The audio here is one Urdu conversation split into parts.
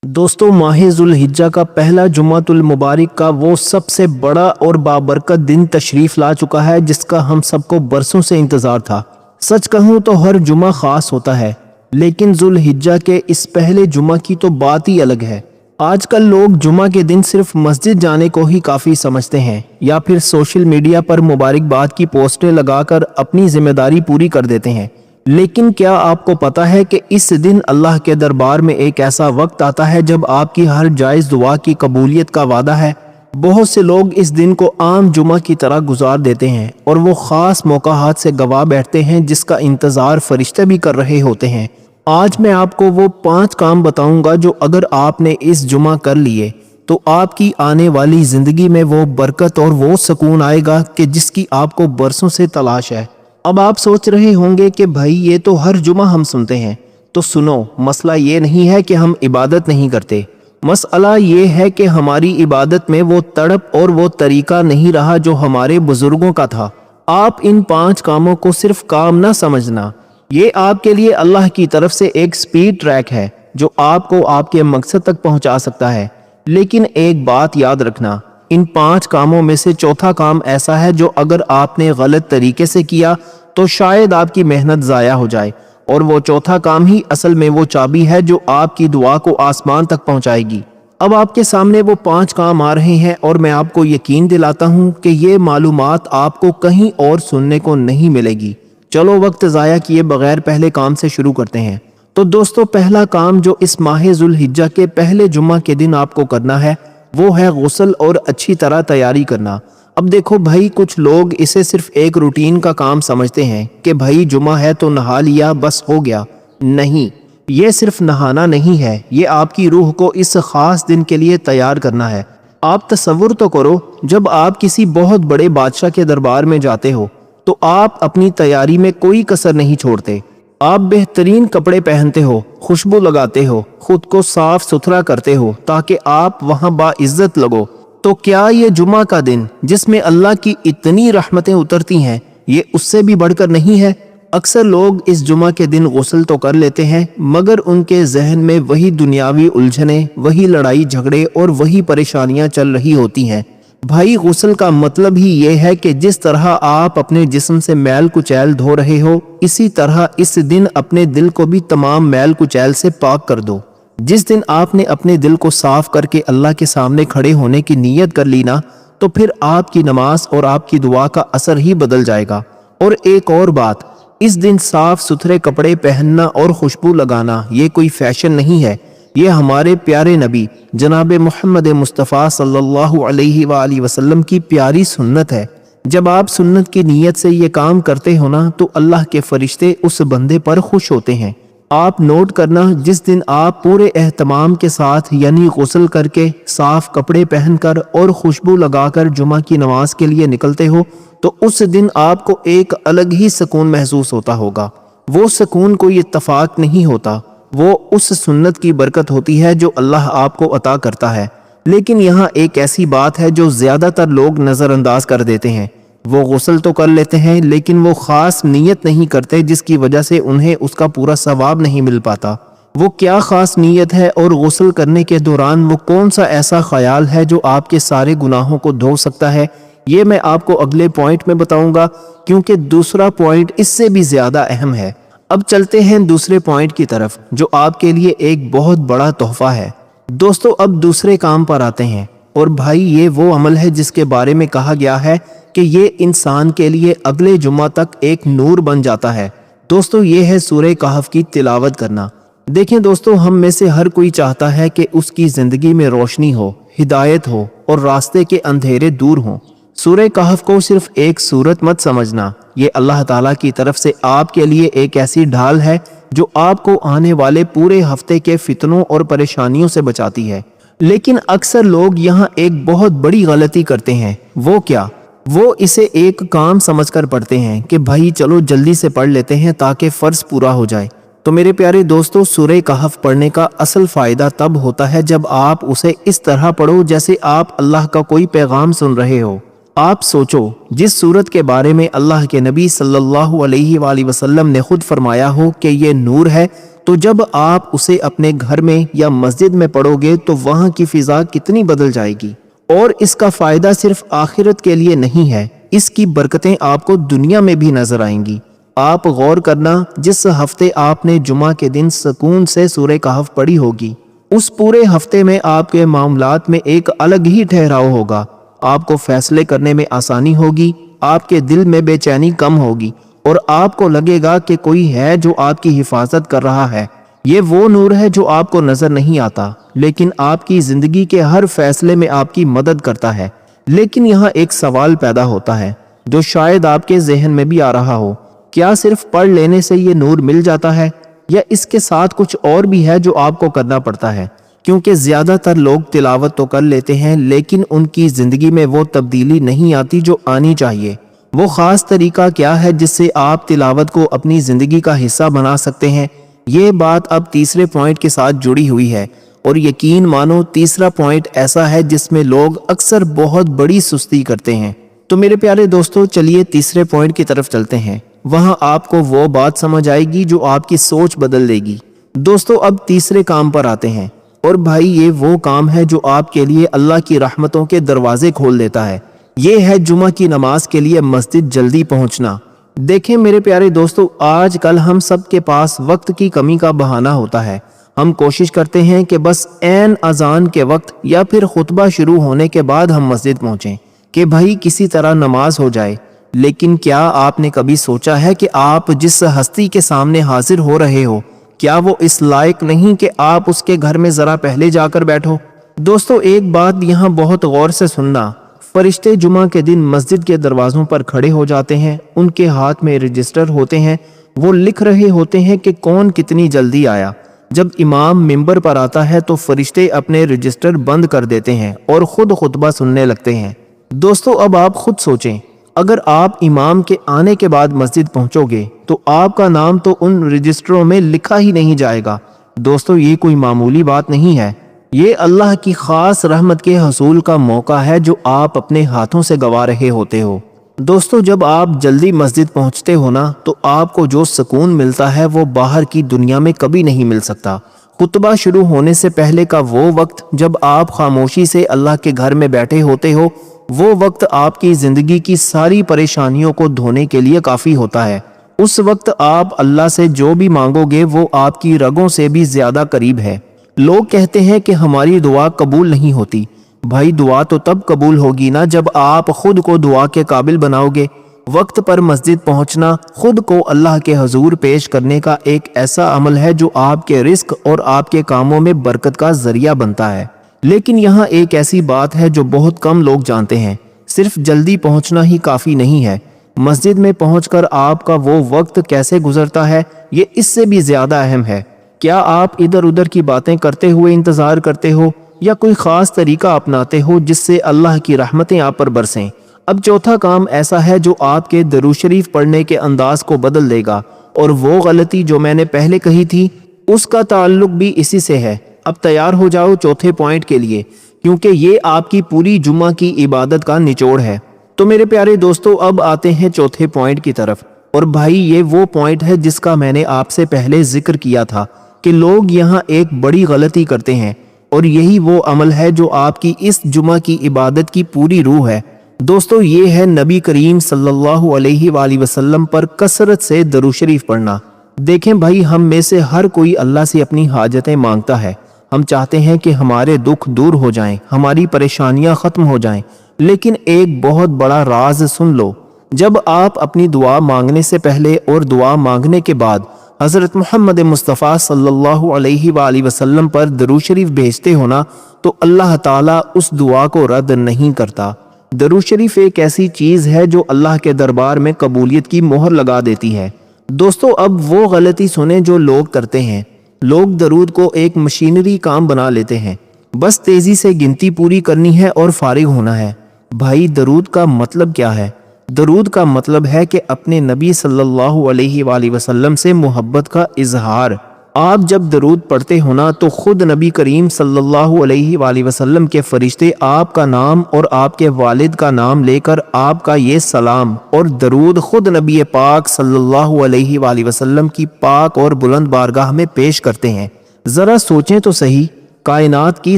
دوستو ماہ ذوالحجہ کا پہلا جمعۃ المبارک کا وہ سب سے بڑا اور بابرکت دن تشریف لا چکا ہے جس کا ہم سب کو برسوں سے انتظار تھا۔ سچ کہوں تو ہر جمعہ خاص ہوتا ہے، لیکن ذوالحجہ کے اس پہلے جمعہ کی تو بات ہی الگ ہے۔ آج کل لوگ جمعہ کے دن صرف مسجد جانے کو ہی کافی سمجھتے ہیں، یا پھر سوشل میڈیا پر مبارکباد کی پوسٹیں لگا کر اپنی ذمہ داری پوری کر دیتے ہیں۔ لیکن کیا آپ کو پتا ہے کہ اس دن اللہ کے دربار میں ایک ایسا وقت آتا ہے جب آپ کی ہر جائز دعا کی قبولیت کا وعدہ ہے؟ بہت سے لوگ اس دن کو عام جمعہ کی طرح گزار دیتے ہیں اور وہ خاص موقعات سے گوا بیٹھتے ہیں جس کا انتظار فرشتے بھی کر رہے ہوتے ہیں۔ آج میں آپ کو وہ 5 کام بتاؤں گا جو اگر آپ نے اس جمعہ کر لیے تو آپ کی آنے والی زندگی میں وہ برکت اور وہ سکون آئے گا کہ جس کی آپ کو برسوں سے تلاش ہے۔ اب آپ سوچ رہے ہوں گے کہ بھائی یہ تو ہر جمعہ ہم سنتے ہیں۔ تو سنو، مسئلہ یہ نہیں ہے کہ ہم عبادت نہیں کرتے، مسئلہ یہ ہے کہ ہماری عبادت میں وہ تڑپ اور وہ طریقہ نہیں رہا جو ہمارے بزرگوں کا تھا۔ آپ ان 5 کاموں کو صرف کام نہ سمجھنا، یہ آپ کے لیے اللہ کی طرف سے ایک سپیڈ ٹریک ہے جو آپ کو آپ کے مقصد تک پہنچا سکتا ہے۔ لیکن ایک بات یاد رکھنا، ان 5 کاموں میں سے چوتھا کام ایسا ہے جو اگر آپ نے غلط طریقے سے کیا تو شاید آپ کی محنت ضائع ہو جائے، اور وہ چوتھا کام ہی اصل میں وہ چابی ہے جو آپ کی دعا کو آسمان تک پہنچائے گی۔ اب آپ کے سامنے وہ 5 کام آ رہے ہیں اور میں آپ کو یقین دلاتا ہوں کہ یہ معلومات آپ کو کہیں اور سننے کو نہیں ملے گی۔ چلو وقت ضائع کیے بغیر پہلے کام سے شروع کرتے ہیں۔ تو دوستو، پہلا کام جو اس ماہ ذوالحجہ کے پہلے جمعہ کے دن آپ کو کرنا ہے وہ ہے غسل اور اچھی طرح تیاری کرنا۔ اب دیکھو بھائی، کچھ لوگ اسے صرف ایک روٹین کا کام سمجھتے ہیں کہ بھائی جمعہ ہے تو نہا لیا بس ہو گیا۔ نہیں، یہ صرف نہانا نہیں ہے، یہ آپ کی روح کو اس خاص دن کے لیے تیار کرنا ہے۔ آپ تصور تو کرو، جب آپ کسی بہت بڑے بادشاہ کے دربار میں جاتے ہو تو آپ اپنی تیاری میں کوئی کسر نہیں چھوڑتے۔ آپ بہترین کپڑے پہنتے ہو، خوشبو لگاتے ہو، خود کو صاف ستھرا کرتے ہو تاکہ آپ وہاں باعزت لگو۔ تو کیا یہ جمعہ کا دن جس میں اللہ کی اتنی رحمتیں اترتی ہیں، یہ اس سے بھی بڑھ کر نہیں ہے؟ اکثر لوگ اس جمعہ کے دن غسل تو کر لیتے ہیں، مگر ان کے ذہن میں وہی دنیاوی الجھنیں، وہی لڑائی جھگڑے اور وہی پریشانیاں چل رہی ہوتی ہیں۔ بھائی، غسل کا مطلب ہی یہ ہے کہ جس طرح آپ اپنے جسم سے میل کچیل دھو رہے ہو، اسی طرح اس دن اپنے دل کو بھی تمام میل کچیل سے پاک کر دو۔ جس دن آپ نے اپنے دل کو صاف کر کے اللہ کے سامنے کھڑے ہونے کی نیت کر لی نا، تو پھر آپ کی نماز اور آپ کی دعا کا اثر ہی بدل جائے گا۔ اور ایک اور بات، اس دن صاف ستھرے کپڑے پہننا اور خوشبو لگانا یہ کوئی فیشن نہیں ہے، یہ ہمارے پیارے نبی جناب محمد مصطفیٰ صلی اللہ علیہ وآلہ وسلم کی پیاری سنت ہے۔ جب آپ سنت کی نیت سے یہ کام کرتے ہو نا تو اللہ کے فرشتے اس بندے پر خوش ہوتے ہیں۔ آپ نوٹ کرنا، جس دن آپ پورے اہتمام کے ساتھ یعنی غسل کر کے، صاف کپڑے پہن کر اور خوشبو لگا کر جمعہ کی نماز کے لیے نکلتے ہو تو اس دن آپ کو ایک الگ ہی سکون محسوس ہوتا ہوگا۔ وہ سکون کوئی اتفاق نہیں ہوتا، وہ اس سنت کی برکت ہوتی ہے جو اللہ آپ کو عطا کرتا ہے۔ لیکن یہاں ایک ایسی بات ہے جو زیادہ تر لوگ نظر انداز کر دیتے ہیں۔ وہ غسل تو کر لیتے ہیں لیکن وہ خاص نیت نہیں کرتے جس کی وجہ سے انہیں اس کا پورا ثواب نہیں مل پاتا۔ وہ کیا خاص نیت ہے اور غسل کرنے کے دوران وہ کون سا ایسا خیال ہے جو آپ کے سارے گناہوں کو دھو سکتا ہے؟ یہ میں آپ کو اگلے پوائنٹ میں بتاؤں گا، کیونکہ دوسرا پوائنٹ اس سے بھی زیادہ اہم ہے۔ اب چلتے ہیں دوسرے پوائنٹ کی طرف جو آپ کے لیے ایک بہت بڑا تحفہ ہے۔ دوستو، اب دوسرے کام پر آتے ہیں، اور بھائی یہ وہ عمل ہے جس کے بارے میں کہا گیا ہے کہ یہ انسان کے لیے اگلے جمعہ تک ایک نور بن جاتا ہے۔ دوستو، یہ ہے سورہ کہف کی تلاوت کرنا۔ دیکھیں دوستو، ہم میں سے ہر کوئی چاہتا ہے کہ اس کی زندگی میں روشنی ہو، ہدایت ہو اور راستے کے اندھیرے دور ہوں۔ سورہ کہف کو صرف ایک سورت مت سمجھنا، یہ اللہ تعالیٰ کی طرف سے آپ کے لیے ایک ایسی ڈھال ہے جو آپ کو آنے والے پورے ہفتے کے فتنوں اور پریشانیوں سے بچاتی ہے۔ لیکن اکثر لوگ یہاں ایک بہت بڑی غلطی کرتے ہیں۔ وہ کیا؟ وہ اسے ایک کام سمجھ کر پڑھتے ہیں کہ بھائی چلو جلدی سے پڑھ لیتے ہیں تاکہ فرض پورا ہو جائے۔ تو میرے پیارے دوستو، سورہ کہف پڑھنے کا اصل فائدہ تب ہوتا ہے جب آپ اسے اس طرح پڑھو جیسے آپ اللہ کا کوئی پیغام سن رہے ہو۔ آپ سوچو، جس سورت کے بارے میں اللہ کے نبی صلی اللہ علیہ وآلہ وسلم نے خود فرمایا ہو کہ یہ نور ہے، تو جب آپ اسے اپنے گھر میں یا مسجد میں پڑھو گے تو وہاں کی فضا کتنی بدل جائے گی، اور اس کا فائدہ صرف آخرت کے لیے نہیں ہے، اس کی برکتیں آپ کو دنیا میں بھی نظر آئیں گی۔ آپ غور کرنا، جس ہفتے آپ نے جمعہ کے دن سکون سے سورہ کہف پڑھی ہوگی، اس پورے ہفتے میں آپ کے معاملات میں ایک الگ ہی ٹھہراؤ ہوگا۔ آپ کو فیصلے کرنے میں آسانی ہوگی، آپ کے دل میں بے چینی کم ہوگی، اور آپ کو لگے گا کہ کوئی ہے جو آپ کی حفاظت کر رہا ہے۔ یہ وہ نور ہے جو آپ کو نظر نہیں آتا، لیکن آپ کی زندگی کے ہر فیصلے میں آپ کی مدد کرتا ہے۔ لیکن یہاں ایک سوال پیدا ہوتا ہے جو شاید آپ کے ذہن میں بھی آ رہا ہو، کیا صرف پڑھ لینے سے یہ نور مل جاتا ہے، یا اس کے ساتھ کچھ اور بھی ہے جو آپ کو کرنا پڑتا ہے؟ کیونکہ زیادہ تر لوگ تلاوت تو کر لیتے ہیں، لیکن ان کی زندگی میں وہ تبدیلی نہیں آتی جو آنی چاہیے۔ وہ خاص طریقہ کیا ہے جس سے آپ تلاوت کو اپنی زندگی کا حصہ بنا سکتے ہیں؟ یہ بات اب تیسرے پوائنٹ کے ساتھ جڑی ہوئی ہے، اور یقین مانو تیسرا پوائنٹ ایسا ہے جس میں لوگ اکثر بہت بڑی سستی کرتے ہیں۔ تو میرے پیارے دوستو، چلیے تیسرے پوائنٹ کی طرف چلتے ہیں۔ وہاں آپ کو وہ بات سمجھ آئے گی جو آپ کی سوچ بدل دے گی۔ دوستو، اب تیسرے کام پر آتے ہیں، اور بھائی یہ وہ کام ہے جو آپ کے لیے اللہ کی رحمتوں کے دروازے کھول دیتا ہے۔ یہ ہے جمعہ کی نماز کے لیے مسجد جلدی پہنچنا۔ دیکھیں میرے پیارے دوستو، آج کل ہم سب کے پاس وقت کی کمی کا بہانہ ہوتا ہے۔ ہم کوشش کرتے ہیں کہ بس عین اذان کے وقت یا پھر خطبہ شروع ہونے کے بعد ہم مسجد پہنچیں کہ بھائی کسی طرح نماز ہو جائے۔ لیکن کیا آپ نے کبھی سوچا ہے کہ آپ جس ہستی کے سامنے حاضر ہو رہے ہو، کیا وہ اس لائق نہیں کہ آپ اس کے گھر میں ذرا پہلے جا کر بیٹھو؟ دوستو، ایک بات یہاں بہت غور سے سننا، فرشتے جمعہ کے دن مسجد کے دروازوں پر کھڑے ہو جاتے ہیں، ان کے ہاتھ میں رجسٹر ہوتے ہیں، وہ لکھ رہے ہوتے ہیں کہ کون کتنی جلدی آیا۔ جب امام منبر پر آتا ہے تو فرشتے اپنے رجسٹر بند کر دیتے ہیں اور خود خطبہ سننے لگتے ہیں۔ دوستو، اب آپ خود سوچیں، اگر آپ امام کے آنے کے بعد مسجد پہنچو گے تو آپ کا نام تو ان رجسٹروں میں لکھا ہی نہیں جائے گا۔ دوستو، یہ کوئی معمولی بات نہیں ہے، یہ اللہ کی خاص رحمت کے حصول کا موقع ہے جو آپ اپنے ہاتھوں سے گوا رہے ہوتے ہو۔ دوستو، جب آپ جلدی مسجد پہنچتے ہو نا تو آپ کو جو سکون ملتا ہے وہ باہر کی دنیا میں کبھی نہیں مل سکتا۔ خطبہ شروع ہونے سے پہلے کا وہ وقت جب آپ خاموشی سے اللہ کے گھر میں بیٹھے ہوتے ہو، وہ وقت آپ کی زندگی کی ساری پریشانیوں کو دھونے کے لیے کافی ہوتا ہے۔ اس وقت آپ اللہ سے جو بھی مانگو گے وہ آپ کی رگوں سے بھی زیادہ قریب ہے۔ لوگ کہتے ہیں کہ ہماری دعا قبول نہیں ہوتی۔ بھائی، دعا تو تب قبول ہوگی نا جب آپ خود کو دعا کے قابل بناؤ گے۔ وقت پر مسجد پہنچنا خود کو اللہ کے حضور پیش کرنے کا ایک ایسا عمل ہے جو آپ کے رزق اور آپ کے کاموں میں برکت کا ذریعہ بنتا ہے۔ لیکن یہاں ایک ایسی بات ہے جو بہت کم لوگ جانتے ہیں، صرف جلدی پہنچنا ہی کافی نہیں ہے۔ مسجد میں پہنچ کر آپ کا وہ وقت کیسے گزرتا ہے، یہ اس سے بھی زیادہ اہم ہے۔ کیا آپ ادھر ادھر کی باتیں کرتے ہوئے انتظار کرتے ہو، یا کوئی خاص طریقہ اپناتے ہو جس سے اللہ کی رحمتیں آپ پر برسیں؟ اب چوتھا کام ایسا ہے جو آپ کے درود شریف پڑھنے کے انداز کو بدل دے گا، اور وہ غلطی جو میں نے پہلے کہی تھی اس کا تعلق بھی اسی سے ہے۔ اب تیار ہو جاؤ چوتھے پوائنٹ کے لیے، کیونکہ یہ آپ کی پوری جمعہ کی عبادت کا نچوڑ ہے۔ تو میرے پیارے دوستو، اب آتے ہیں چوتھے پوائنٹ کی طرف، اور بھائی یہ وہ پوائنٹ ہے جس کا میں نے آپ سے پہلے ذکر کیا تھا کہ لوگ یہاں ایک بڑی غلطی کرتے ہیں، اور یہی وہ عمل ہے جو آپ کی اس جمعہ کی عبادت کی پوری روح ہے۔ دوستو، یہ ہے نبی کریم صلی اللہ علیہ وآلہ وسلم پر کثرت سے درود شریف پڑھنا۔ دیکھیں بھائی، ہم میں سے ہر کوئی اللہ سے اپنی حاجتیں مانگتا ہے، ہم چاہتے ہیں کہ ہمارے دکھ دور ہو جائیں، ہماری پریشانیاں ختم ہو جائیں، لیکن ایک بہت بڑا راز سن لو، جب آپ اپنی دعا مانگنے سے پہلے اور دعا مانگنے کے بعد حضرت محمد مصطفیٰ صلی اللہ علیہ وآلہ وسلم پر درود شریف بھیجتے ہو نا تو اللہ تعالیٰ اس دعا کو رد نہیں کرتا۔ درود شریف ایک ایسی چیز ہے جو اللہ کے دربار میں قبولیت کی مہر لگا دیتی ہے۔ دوستو، اب وہ غلطی سنیں جو لوگ کرتے ہیں۔ لوگ درود کو ایک مشینری کام بنا لیتے ہیں، بس تیزی سے گنتی پوری کرنی ہے اور فارغ ہونا ہے۔ بھائی، درود کا مطلب کیا ہے؟ درود کا مطلب ہے کہ اپنے نبی صلی اللہ علیہ وآلہ وسلم سے محبت کا اظہار۔ آپ جب درود پڑھتے ہو نا تو خود نبی کریم صلی اللہ علیہ وآلہ وسلم کے فرشتے آپ کا نام اور آپ کے والد کا نام لے کر آپ کا یہ سلام اور درود خود نبی پاک صلی اللہ علیہ وآلہ وسلم کی پاک اور بلند بارگاہ میں پیش کرتے ہیں۔ ذرا سوچیں تو صحیح، کائنات کی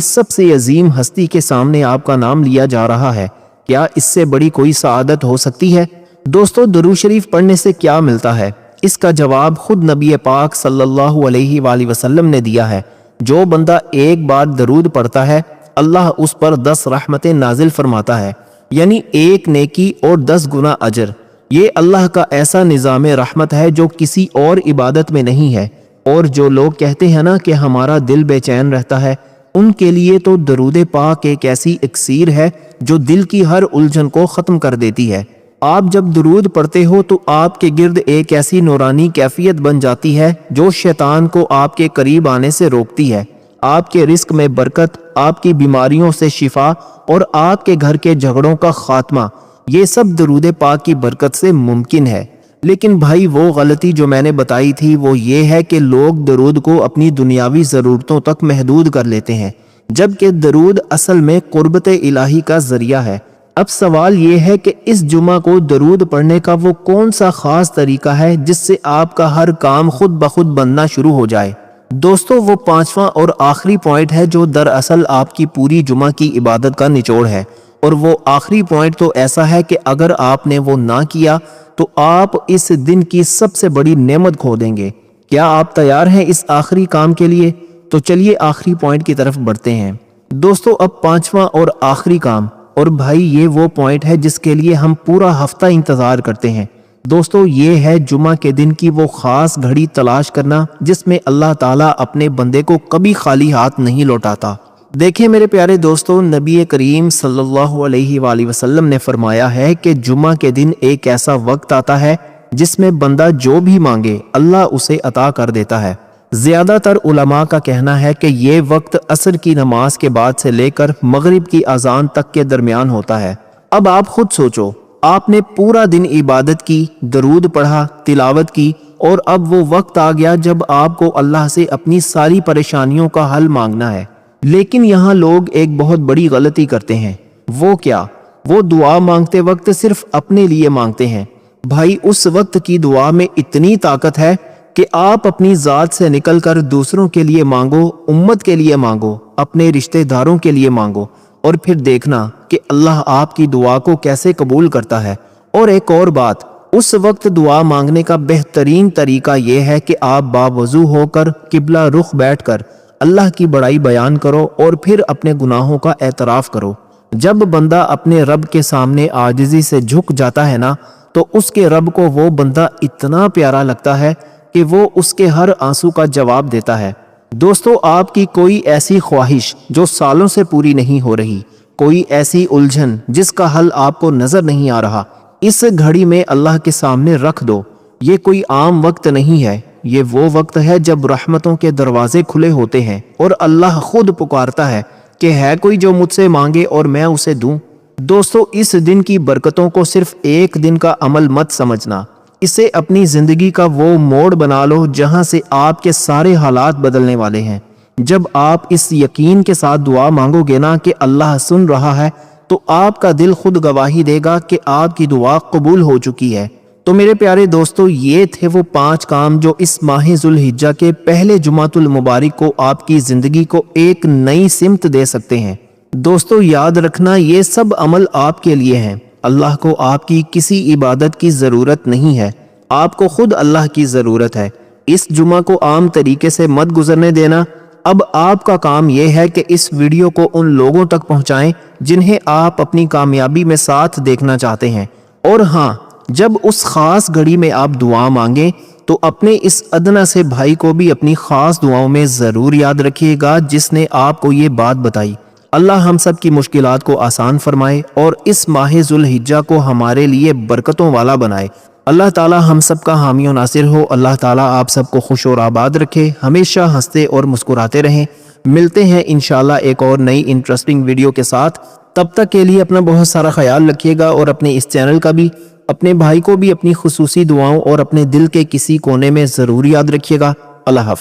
سب سے عظیم ہستی کے سامنے آپ کا نام لیا جا رہا ہے، کیا اس سے بڑی کوئی سعادت ہو سکتی ہے؟ دوستو، درود شریف پڑھنے سے کیا ملتا ہے؟ اس کا جواب خود نبی پاک صلی اللہ علیہ وآلہ وسلم نے دیا ہے۔ جو بندہ ایک بار درود پڑھتا ہے اللہ اس پر 10 رحمتیں نازل فرماتا ہے، یعنی 1 نیکی اور 10 گنا اجر۔ یہ اللہ کا ایسا نظام رحمت ہے جو کسی اور عبادت میں نہیں ہے۔ اور جو لوگ کہتے ہیں نا کہ ہمارا دل بے چین رہتا ہے، ان کے لیے تو درود پاک ایک ایسی اکسیر ہے جو دل کی ہر الجھن کو ختم کر دیتی ہے۔ آپ جب درود پڑھتے ہو تو آپ کے گرد ایک ایسی نورانی کیفیت بن جاتی ہے جو شیطان کو آپ کے قریب آنے سے روکتی ہے۔ آپ کے رزق میں برکت، آپ کی بیماریوں سے شفا اور آپ کے گھر کے جھگڑوں کا خاتمہ، یہ سب درود پاک کی برکت سے ممکن ہے۔ لیکن بھائی، وہ غلطی جو میں نے بتائی تھی وہ یہ ہے کہ لوگ درود کو اپنی دنیاوی ضرورتوں تک محدود کر لیتے ہیں، جبکہ درود اصل میں قربت الہی کا ذریعہ ہے۔ اب سوال یہ ہے کہ اس جمعہ کو درود پڑھنے کا وہ کون سا خاص طریقہ ہے جس سے آپ کا ہر کام خود بخود بننا شروع ہو جائے؟ دوستو، وہ 5واں اور آخری پوائنٹ ہے جو دراصل آپ کی پوری جمعہ کی عبادت کا نچوڑ ہے، اور وہ آخری پوائنٹ تو ایسا ہے کہ اگر آپ نے وہ نہ کیا تو آپ اس دن کی سب سے بڑی نعمت کھو دیں گے۔ کیا آپ تیار ہیں اس آخری کام کے لیے؟ تو چلیے آخری پوائنٹ کی طرف بڑھتے ہیں۔ دوستو، اب 5واں اور آخری کام، اور بھائی یہ وہ پوائنٹ ہے جس کے لیے ہم پورا ہفتہ انتظار کرتے ہیں۔ دوستو، یہ ہے جمعہ کے دن کی وہ خاص گھڑی تلاش کرنا جس میں اللہ تعالیٰ اپنے بندے کو کبھی خالی ہاتھ نہیں لوٹاتا۔ دیکھیں میرے پیارے دوستو، نبی کریم صلی اللہ علیہ وآلہ وسلم نے فرمایا ہے کہ جمعہ کے دن ایک ایسا وقت آتا ہے جس میں بندہ جو بھی مانگے اللہ اسے عطا کر دیتا ہے۔ زیادہ تر علماء کا کہنا ہے کہ یہ وقت عصر کی نماز کے بعد سے لے کر مغرب کی اذان تک کے درمیان ہوتا ہے۔ اب آپ خود سوچو، آپ نے پورا دن عبادت کی، درود پڑھا، تلاوت کی، اور اب وہ وقت آ گیا جب آپ کو اللہ سے اپنی ساری پریشانیوں کا حل مانگنا ہے۔ لیکن یہاں لوگ ایک بہت بڑی غلطی کرتے ہیں۔ وہ کیا؟ وہ دعا مانگتے وقت صرف اپنے لیے مانگتے ہیں۔ بھائی، اس وقت کی دعا میں اتنی طاقت ہے کہ آپ اپنی ذات سے نکل کر دوسروں کے لیے مانگو، امت کے لیے مانگو، اپنے رشتہ داروں کے لیے مانگو، اور پھر دیکھنا کہ اللہ آپ کی دعا کو کیسے قبول کرتا ہے۔ اور ایک اور بات، اس وقت دعا مانگنے کا بہترین طریقہ یہ ہے کہ آپ باوضو ہو کر قبلہ رخ بیٹھ کر اللہ کی بڑائی بیان کرو اور پھر اپنے گناہوں کا اعتراف کرو۔ جب بندہ اپنے رب کے سامنے عاجزی سے جھک جاتا ہے نا، تو اس کے رب کو وہ بندہ اتنا پیارا لگتا ہے کہ وہ اس کے ہر آنسو کا جواب دیتا ہے۔ دوستو، آپ کی کوئی ایسی خواہش جو سالوں سے پوری نہیں ہو رہی، کوئی ایسی الجھن جس کا حل آپ کو نظر نہیں آ رہا، اس گھڑی میں اللہ کے سامنے رکھ دو۔ یہ کوئی عام وقت نہیں ہے، یہ وہ وقت ہے جب رحمتوں کے دروازے کھلے ہوتے ہیں اور اللہ خود پکارتا ہے کہ ہے کوئی جو مجھ سے مانگے اور میں اسے دوں۔ دوستو، اس دن کی برکتوں کو صرف ایک دن کا عمل مت سمجھنا، اسے اپنی زندگی کا وہ موڑ بنا لو جہاں سے آپ کے سارے حالات بدلنے والے ہیں۔ جب آپ اس یقین کے ساتھ دعا مانگو گے نا کہ اللہ سن رہا ہے، تو آپ کا دل خود گواہی دے گا کہ آپ کی دعا قبول ہو چکی ہے۔ تو میرے پیارے دوستو، یہ تھے وہ 5 کام جو اس ماہ ذوالحجہ کے پہلے جمعۃ المبارک کو آپ کی زندگی کو ایک نئی سمت دے سکتے ہیں۔ دوستو، یاد رکھنا، یہ سب عمل آپ کے لیے ہیں۔ اللہ کو آپ کی کسی عبادت کی ضرورت نہیں ہے، آپ کو خود اللہ کی ضرورت ہے۔ اس جمعہ کو عام طریقے سے مت گزرنے دینا۔ اب آپ کا کام یہ ہے کہ اس ویڈیو کو ان لوگوں تک پہنچائیں جنہیں آپ اپنی کامیابی میں ساتھ دیکھنا چاہتے ہیں۔ اور ہاں، جب اس خاص گھڑی میں آپ دعا مانگیں تو اپنے اس ادنا سے بھائی کو بھی اپنی خاص دعاؤں میں ضرور یاد رکھیے گا جس نے آپ کو یہ بات بتائی۔ اللہ ہم سب کی مشکلات کو آسان فرمائے اور اس ماہ ذوالحجہ کو ہمارے لیے برکتوں والا بنائے۔ اللہ تعالی ہم سب کا حامی و ناصر ہو۔ اللہ تعالی آپ سب کو خوش اور آباد رکھے، ہمیشہ ہنستے اور مسکراتے رہیں۔ ملتے ہیں انشاءاللہ ایک اور نئی انٹرسٹنگ ویڈیو کے ساتھ۔ تب تک کے لیے اپنا بہت سارا خیال رکھیے گا، اور اپنے اس چینل کا بھی، اپنے بھائی کو بھی اپنی خصوصی دعاؤں اور اپنے دل کے کسی کونے میں ضرور یاد رکھیے گا۔ اللہ حافظ۔